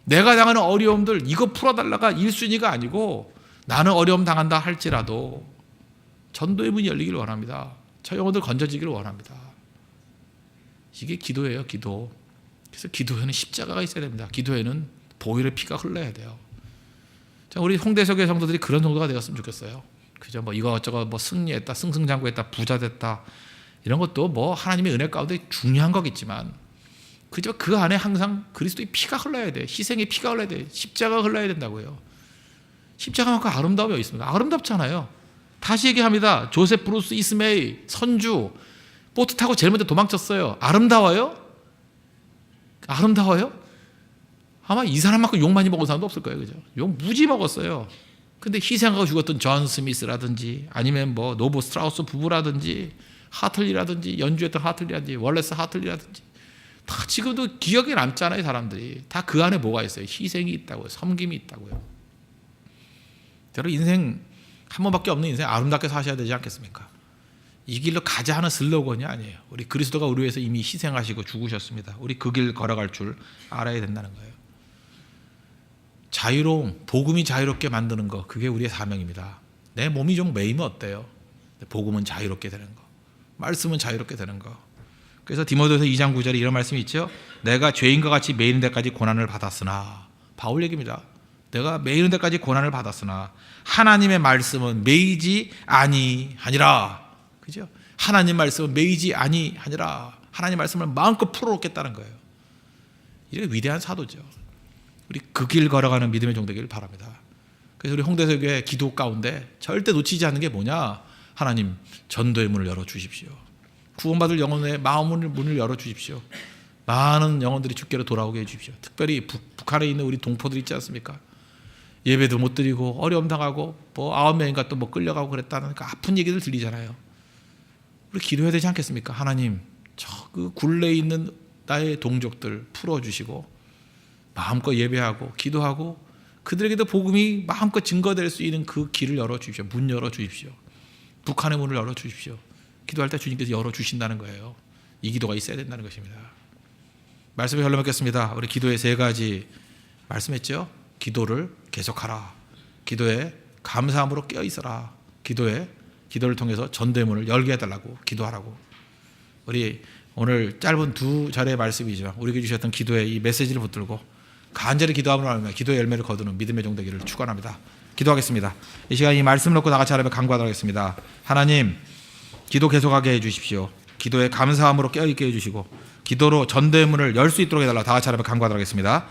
내가 당하는 어려움들 이거 풀어달라가 1순위가 아니고 나는 어려움 당한다 할지라도 전도의 문이 열리기를 원합니다. 저 영혼들 건져지기를 원합니다. 이게 기도예요. 기도. 그래서 기도에는 십자가가 있어야 됩니다. 기도에는 보혈의 피가 흘러야 돼요. 자, 우리 홍대석의 성도들이 그런 정도가 되었으면 좋겠어요. 그죠? 뭐 이거저거 뭐 승리했다, 승승장구했다, 부자 됐다 이런 것도 뭐 하나님의 은혜 가운데 중요한 거겠지만 그죠? 그 안에 항상 그리스도의 피가 흘러야 돼. 희생의 피가 흘러야 돼. 십자가가 흘러야 된다고요. 십자가만큼 아름다움이 어디 있습니까? 아름답잖아요. 다시 얘기합니다. 조셉 브루스 이스메이 선주 보트 타고 제일 먼저 도망쳤어요. 아름다워요? 아름다워요? 아마 이 사람만큼 욕 많이 먹은 사람도 없을 거예요. 그죠? 욕 무지 먹었어요. 근데 희생하고 죽었던 존 스미스라든지 아니면 뭐 노브 스트라우스 부부라든지 하틀리라든지 연주했던 하틀리라든지 월레스 하틀리라든지 다 지금도 기억에 남잖아요. 사람들이 다 그 안에 뭐가 있어요? 희생이 있다고요. 섬김이 있다고요. 여러분 인생 한 번밖에 없는 인생 아름답게 사셔야 되지 않겠습니까? 이 길로 가자 하는 슬로건이 아니에요. 우리 그리스도가 우리 위해서 이미 희생하시고 죽으셨습니다. 우리 그 길 걸어갈 줄 알아야 된다는 거예요. 자유로움, 복음이 자유롭게 만드는 거 그게 우리의 사명입니다. 내 몸이 좀 매이면 어때요? 복음은 자유롭게 되는 거, 말씀은 자유롭게 되는 거. 그래서 디모데후서 2장 9절에 이런 말씀이 있죠. 내가 죄인과 같이 매이는 데까지 고난을 받았으나 바울 얘기입니다. 내가 매이는 데까지 고난을 받았으나 하나님의 말씀은 매이지 아니하니라. 그죠? 하나님 말씀은 매이지 아니하니라. 하나님 말씀을 마음껏 풀어놓겠다는 거예요. 이게 위대한 사도죠. 우리 그 길 걸어가는 믿음의 종 되기를 바랍니다. 그래서 우리 홍대석교회 기도 가운데 절대 놓치지 않는 게 뭐냐? 하나님 전도의 문을 열어주십시오. 구원받을 영혼의 마음의 문을 열어주십시오. 많은 영혼들이 주께로 돌아오게 해주십시오. 특별히 북한에 있는 우리 동포들 있지 않습니까? 예배도 못 드리고 어려움 당하고 뭐 9명인가 또 뭐 끌려가고 그랬다는 그 아픈 얘기들 들리잖아요. 우리 기도해야 되지 않겠습니까? 하나님 저 그 굴레에 있는 나의 동족들 풀어주시고 마음껏 예배하고 기도하고 그들에게도 복음이 마음껏 증거될 수 있는 그 길을 열어주십시오. 문 열어주십시오. 북한의 문을 열어주십시오. 기도할 때 주님께서 열어주신다는 거예요. 이 기도가 있어야 된다는 것입니다. 말씀을 흘러 맺겠습니다. 우리 기도의 세 가지 말씀했죠. 기도를 계속하라. 기도에 감사함으로 깨어 있어라. 기도를 통해서 전도의 문을 열게 해달라고 기도하라고. 우리 오늘 짧은 두 절의 말씀이죠. 우리에게 주셨던 기도의 이 메시지를 붙들고 간절히 기도함으로 하면 기도의 열매를 거두는 믿음의 종 되기를 축원합니다. 기도하겠습니다. 이 시간 이 말씀을 놓고 다 같이 하나님께 간구하도록 하겠습니다. 하나님, 기도 계속하게 해주십시오. 기도에 감사함으로 깨어있게 해주시고 기도로 전대문을 열 수 있도록 해달라. 다 같이 하나님께 간구하도록 하겠습니다.